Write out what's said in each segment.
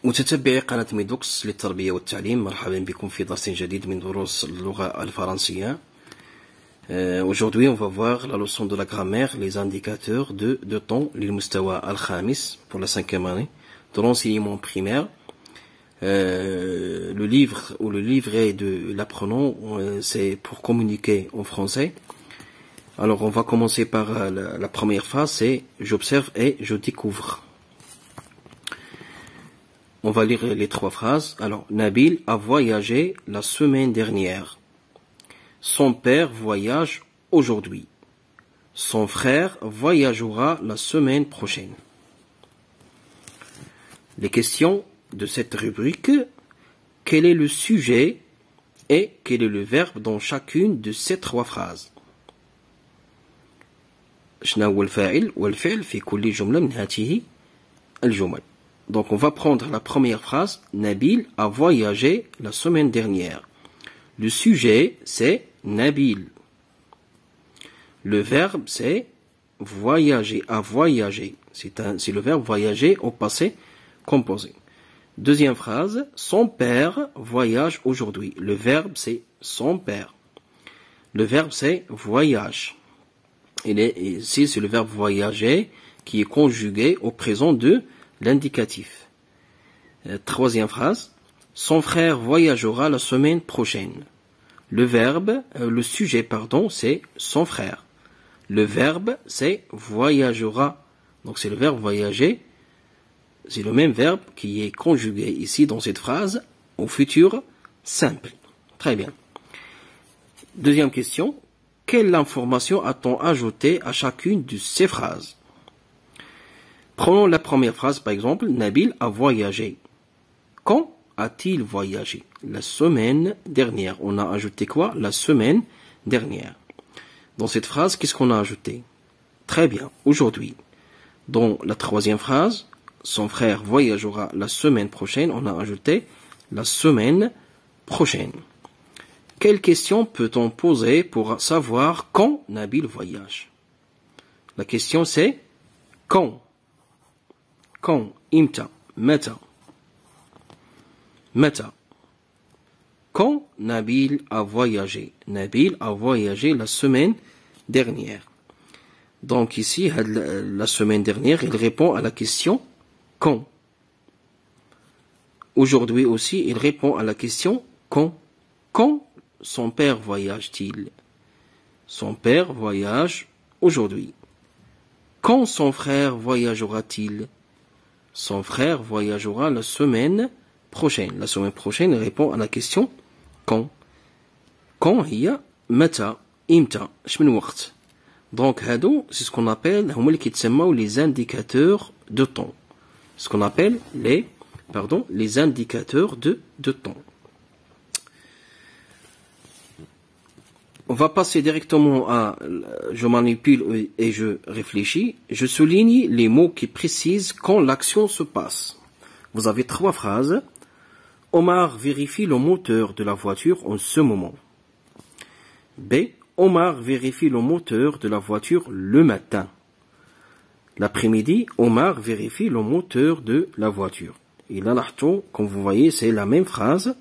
متتبعي قناة ميدوكس للتربية والتعليم، مرحبا بكم في درس جديد من دروس اللغة الفرنسية. Aujourd'hui, on va voir la leçon de la grammaire, les indicateurs de temps, للمستوى الخامس pour la 5e année de l'enseignement primaire. Le livre ou le livret de l'apprenant, c'est pour communiquer en français. Alors, on va commencer par la première phrase, c'est j'observe et je découvre. On va lire les trois phrases. Alors, Nabil a voyagé la semaine dernière. Son père voyage aujourd'hui. Son frère voyagera la semaine prochaine. Les questions de cette rubrique: quel est le sujet et quel est le verbe dans chacune de ces trois phrases? شنو هو الفاعل والفعل في كل جملة من هذه الجمل. Donc on va prendre la première phrase. Nabil a voyagé la semaine dernière. Le sujet c'est Nabil. Le verbe c'est voyager, à voyager. C'est le verbe voyager au passé composé. Deuxième phrase, son père voyage aujourd'hui. Le verbe c'est son père. Le verbe c'est voyage. Ici c'est le verbe voyager qui est conjugué au présent de l'indicatif. Troisième phrase, son frère voyagera la semaine prochaine. Le sujet, c'est son frère. Le verbe, c'est voyagera. Donc c'est le verbe voyager. C'est le même verbe qui est conjugué ici dans cette phrase au futur simple. Très bien. Deuxième question, quelle information a-t-on ajouté à chacune de ces phrases? Prenons la première phrase par exemple, Nabil a voyagé. Quand a-t-il voyagé? La semaine dernière. On a ajouté quoi? La semaine dernière. Dans cette phrase, qu'est-ce qu'on a ajouté? Très bien, aujourd'hui. Dans la troisième phrase, son frère voyagera la semaine prochaine, on a ajouté la semaine prochaine. Quelle question peut-on poser pour savoir quand Nabil voyage? La question c'est quand. Quand, imta, meta. Meta. Quand Nabil a voyagé? Nabil a voyagé la semaine dernière. Donc ici, la semaine dernière, il répond à la question quand. Aujourd'hui aussi, il répond à la question quand. Quand son père voyage-t-il? Son père voyage aujourd'hui. Quand son frère voyagera-t-il? Son frère voyagera la semaine prochaine. La semaine prochaine, il répond à la question quand. Quand هي متى إمتى شمن وقت. Donc هادو c'est ce qu'on appelle هما اللي كيتسموا les indicateurs de temps. Ce qu'on appelle les indicateurs de temps. On va passer directement à je manipule et je réfléchis. Je souligne les mots qui précisent quand l'action se passe. Vous avez trois phrases. Omar vérifie le moteur de la voiture en ce moment. B. Omar vérifie le moteur de la voiture le matin. L'après-midi, Omar vérifie le moteur de la voiture. Et là, comme vous voyez, c'est la même phrase,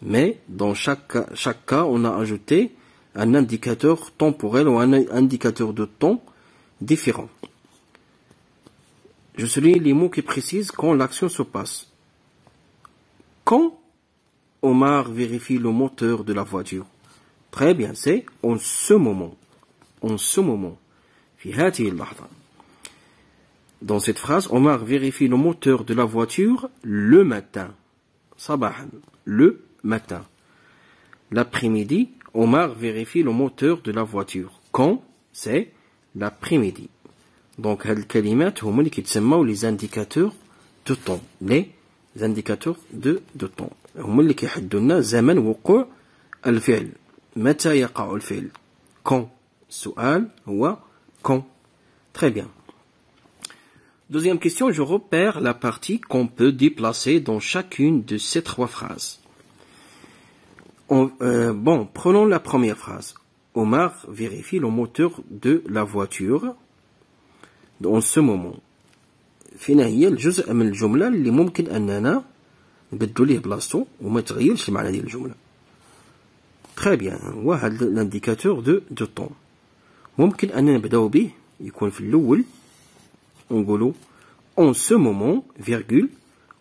mais dans chaque cas, on a ajouté un indicateur temporel ou un indicateur de temps différent. Je souligne les mots qui précisent quand l'action se passe. Quand Omar vérifie le moteur de la voiture? Très bien, c'est en ce moment. En ce moment. Dans cette phrase, Omar vérifie le moteur de la voiture le matin. Sabahan, le matin. L'après-midi, Omar vérifie le moteur de la voiture. Quand? C'est l'après-midi. Donc, الكلمات هما اللي كيتسموا les indicateurs de temps. Les indicateurs de temps. هما اللي كيحددوا لنا زمن وقوع الفعل. متى يقع الفعل? Quand. السؤال هو quand. Très bien. Deuxième question, je repère la partie qu'on peut déplacer dans chacune de ces trois phrases. Prenons la première phrase. Omar vérifie le moteur de la voiture en ce moment. فين هي الجزء من الجملة اللي ممكن أننا نبدلو ليه بلاصتو وما تغيرش المعنى ديال الجملة. تري بيان، هو هاد لانديكاتور دو طون ممكن أننا نبداو به يكون في الأول ونقولو en ce moment virgule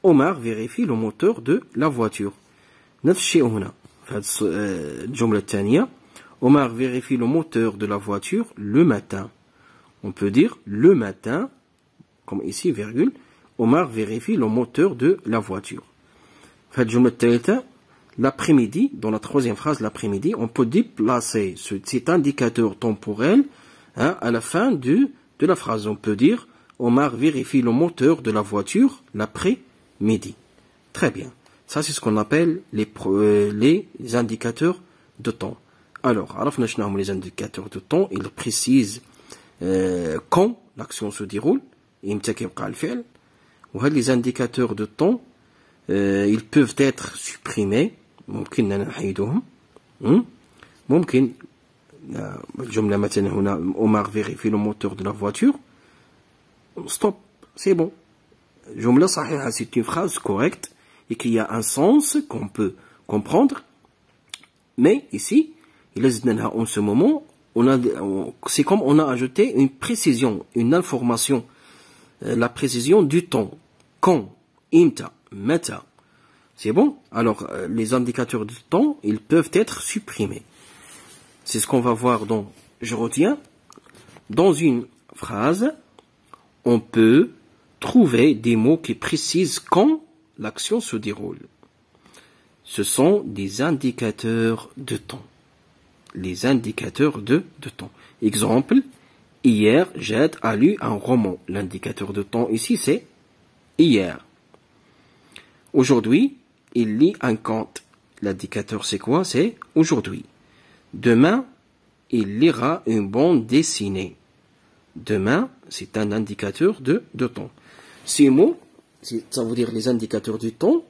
Omar vérifie le moteur de la voiture. نفس الشيء هنا في هاد الجملة الثانية Omar vérifie le moteur de la voiture le matin. On peut dire le matin, comme ici, virgule, Omar vérifie le moteur de la voiture. L'après-midi, dans la troisième phrase, l'après-midi, on peut déplacer cet indicateur temporel à la fin de la phrase. On peut dire Omar vérifie le moteur de la voiture l'après-midi. Très bien. Ça, c'est ce qu'on appelle les indicateurs de temps. Alors, les indicateurs de temps, ils précisent quand l'action se déroule, et les indicateurs de temps, ils peuvent être supprimés. ممكن نحيدهم. ممكن الجملة مثلا هنا Omar vérifie le moteur de la voiture. Stop, c'est bon. جملة صحيحة, c'est une phrase correcte et qu'il y a un sens qu'on peut comprendre. Mais ici, en ce moment, c'est comme on a ajouté une précision, une information, la précision du temps. Quand, imta, meta. C'est bon? Alors, les indicateurs de temps, ils peuvent être supprimés. C'est ce qu'on va voir dans je retiens. Dans une phrase, on peut trouver des mots qui précisent quand l'action se déroule. Ce sont des indicateurs de temps. Les indicateurs de temps. Exemple, hier, Jad a lu un roman. L'indicateur de temps ici, c'est hier. Aujourd'hui, il lit un conte. L'indicateur, c'est quoi? C'est aujourd'hui. Demain, il lira une bande dessinée. Demain, c'est un indicateur de temps. Ces mots, ça veut dire les indicateurs du temps,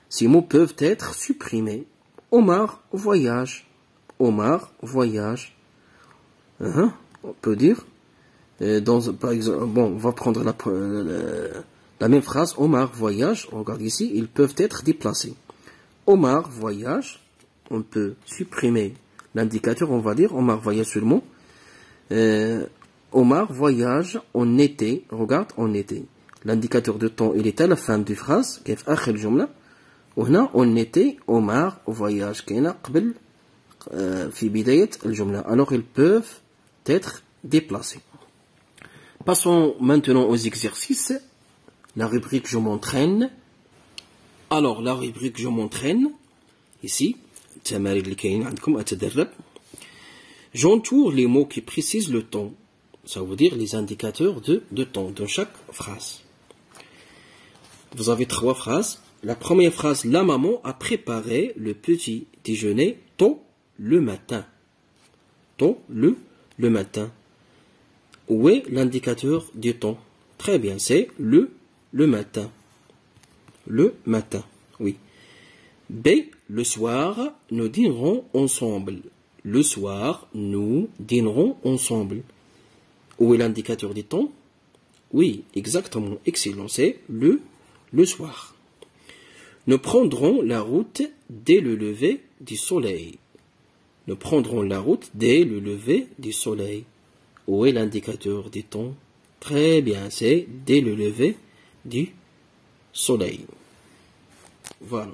ces mots peuvent être supprimés. Omar voyage. Omar voyage. On peut dire, par exemple, bon, on va prendre la même phrase, Omar voyage, regarde ici, ils peuvent être déplacés. Omar voyage, on peut supprimer l'indicateur, on va dire, Omar voyage seulement. Omar voyage en été, regarde, en été. L'indicateur de temps, il est à la fin de la phrase, كيف آخر الجملة. وهنا en été, Omar voyage, كاينة قبل في بداية الجملة. Alors ils peuvent être déplacés. Passons maintenant aux exercices. La rubrique je m'entraîne. Alors la rubrique je m'entraîne. Ici, التمارين اللي كاين عندكم أتدرب. J'entoure les mots qui précisent le temps. Ça veut dire les indicateurs de temps dans chaque phrase. Vous avez 3 phrases. La première phrase, la maman a préparé le petit déjeuner tôt le matin. Tôt le matin. Où est l'indicateur du temps? Très bien, c'est le matin. Le matin, oui. B, le soir, nous dînerons ensemble. Le soir, nous dînerons ensemble. Où est l'indicateur du temps? Oui, exactement, excellent, c'est le soir. Nous prendrons la route dès le lever du soleil. Nous prendrons la route dès le lever du soleil. Où est l'indicateur du temps? Très bien, c'est dès le lever du soleil. Voilà.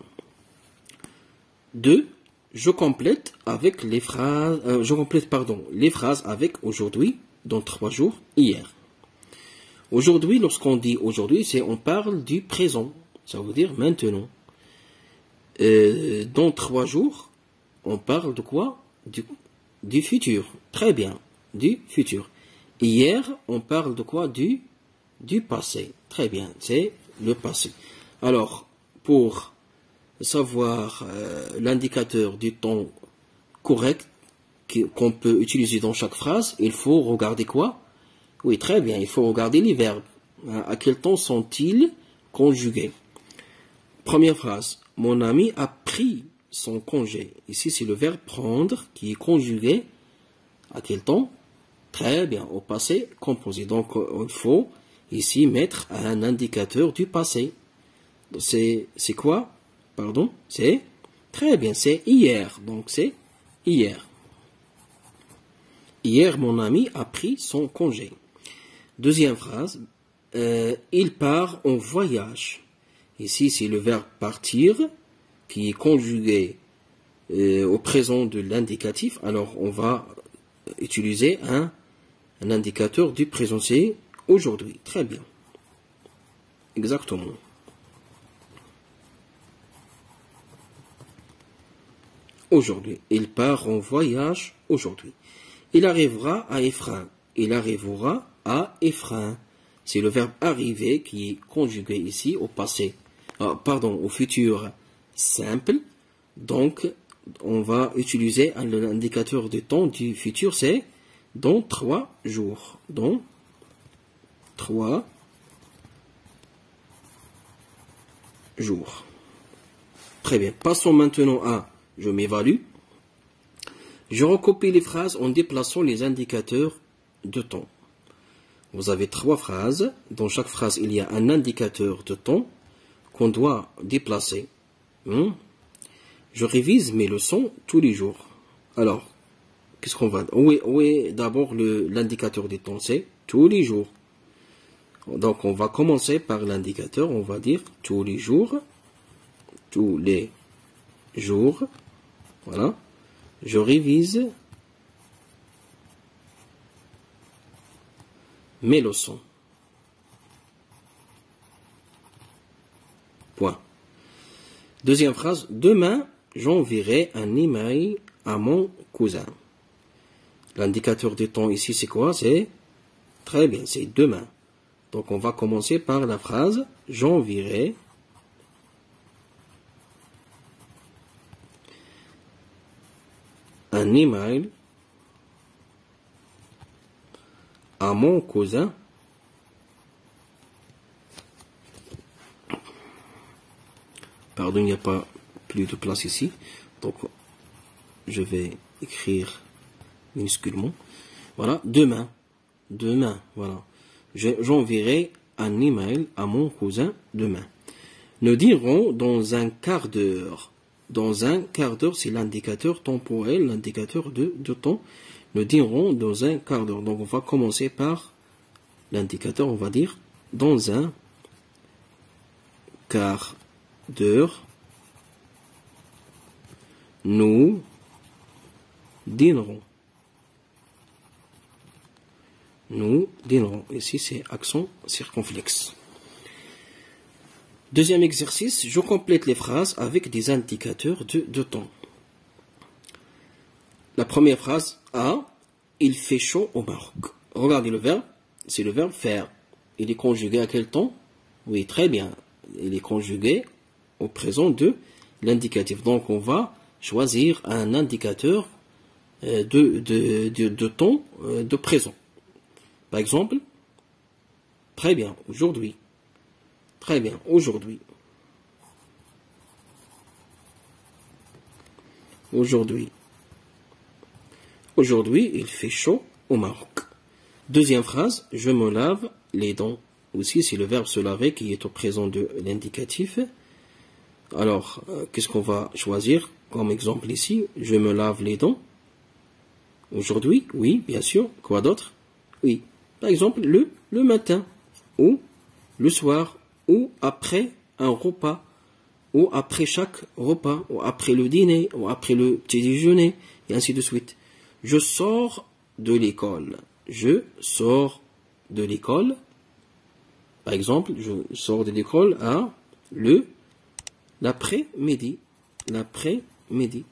2. Je complète les phrases avec aujourd'hui, dans 3 jours, hier. Aujourd'hui, lorsqu'on dit aujourd'hui, on parle du présent. Ça veut dire maintenant. Dans 3 jours, on parle de quoi? Du futur. Très bien. Du futur. Hier, on parle de quoi? Du passé. Très bien. C'est le passé. Alors, pour savoir l'indicateur du temps correct qu'on peut utiliser dans chaque phrase, il faut regarder quoi? Oui, très bien. Il faut regarder les verbes. À quel temps sont-ils conjugués? Première phrase. Mon ami a pris son congé. Ici, c'est le verbe prendre qui est conjugué. À quel temps? Très bien, au passé composé. Donc, ici mettre un indicateur du passé. C'est quoi? Pardon? C'est très bien, c'est hier. Donc c'est hier. Hier, mon ami a pris son congé. Deuxième phrase, il part en voyage. Ici, c'est le verbe partir qui est conjugué au présent de l'indicatif. Alors, on va utiliser un indicateur du présent. C'est aujourd'hui. Très bien. Exactement. Aujourd'hui. Il part en voyage aujourd'hui. Il arrivera à Ephraim. Il arrivera à Ephraim. C'est le verbe arriver qui est conjugué ici au passé. Au futur simple. Donc, on va utiliser l'indicateur de temps du futur, c'est dans 3 jours. Dans 3 jours. Très bien. Passons maintenant à je m'évalue. Je recopie les phrases en déplaçant les indicateurs de temps. Vous avez 3 phrases. Dans chaque phrase, il y a un indicateur de temps qu'on doit déplacer. Je révise mes leçons tous les jours. Alors, qu'est-ce qu'on va... Où est d'abord l'indicateur de temps? C'est tous les jours. Donc, on va commencer par l'indicateur. On va dire tous les jours. Tous les jours. Voilà. Je révise mes leçons. Point. Deuxième phrase. Demain, j'enverrai un email à mon cousin. L'indicateur de temps ici, c'est quoi? C'est très bien, c'est demain. Donc, on va commencer par la phrase j'enverrai un email à mon cousin pardon, il n'y a pas plus de place ici, donc je vais écrire minusculement. Voilà, demain, voilà, j'enverrai un email à mon cousin demain. Nous dirons dans un quart d'heure. Dans un quart d'heure, c'est l'indicateur temporel, l'indicateur de temps. Nous dirons dans un quart d'heure. Donc, on va commencer par l'indicateur. On va dire dans un quart d'heure, nous dînerons. Nous dînerons. Ici, c'est accent circonflexe. Deuxième exercice, je complète les phrases avec des indicateurs de temps. La première phrase, A, il fait chaud au Maroc. Regardez le verbe, c'est le verbe faire. Il est conjugué à quel temps? Oui, très bien. Il est conjugué au présent de l'indicatif. Donc, on va choisir un indicateur de temps de présent. Par exemple, très bien, aujourd'hui. Très bien, aujourd'hui. Aujourd'hui. Aujourd'hui, il fait chaud au Maroc. Deuxième phrase, je me lave les dents. Aussi, c'est le verbe se laver qui est au présent de l'indicatif. Alors, qu'est-ce qu'on va choisir comme exemple ici? Je me lave les dents. Aujourd'hui, oui, bien sûr. Quoi d'autre? Oui. Par exemple, le matin, ou le soir, ou après un repas, ou après chaque repas, ou après le dîner, ou après le petit déjeuner, et ainsi de suite. Je sors de l'école. Je sors de l'école. Par exemple, je sors de l'école à l'après-midi. L'après-midi.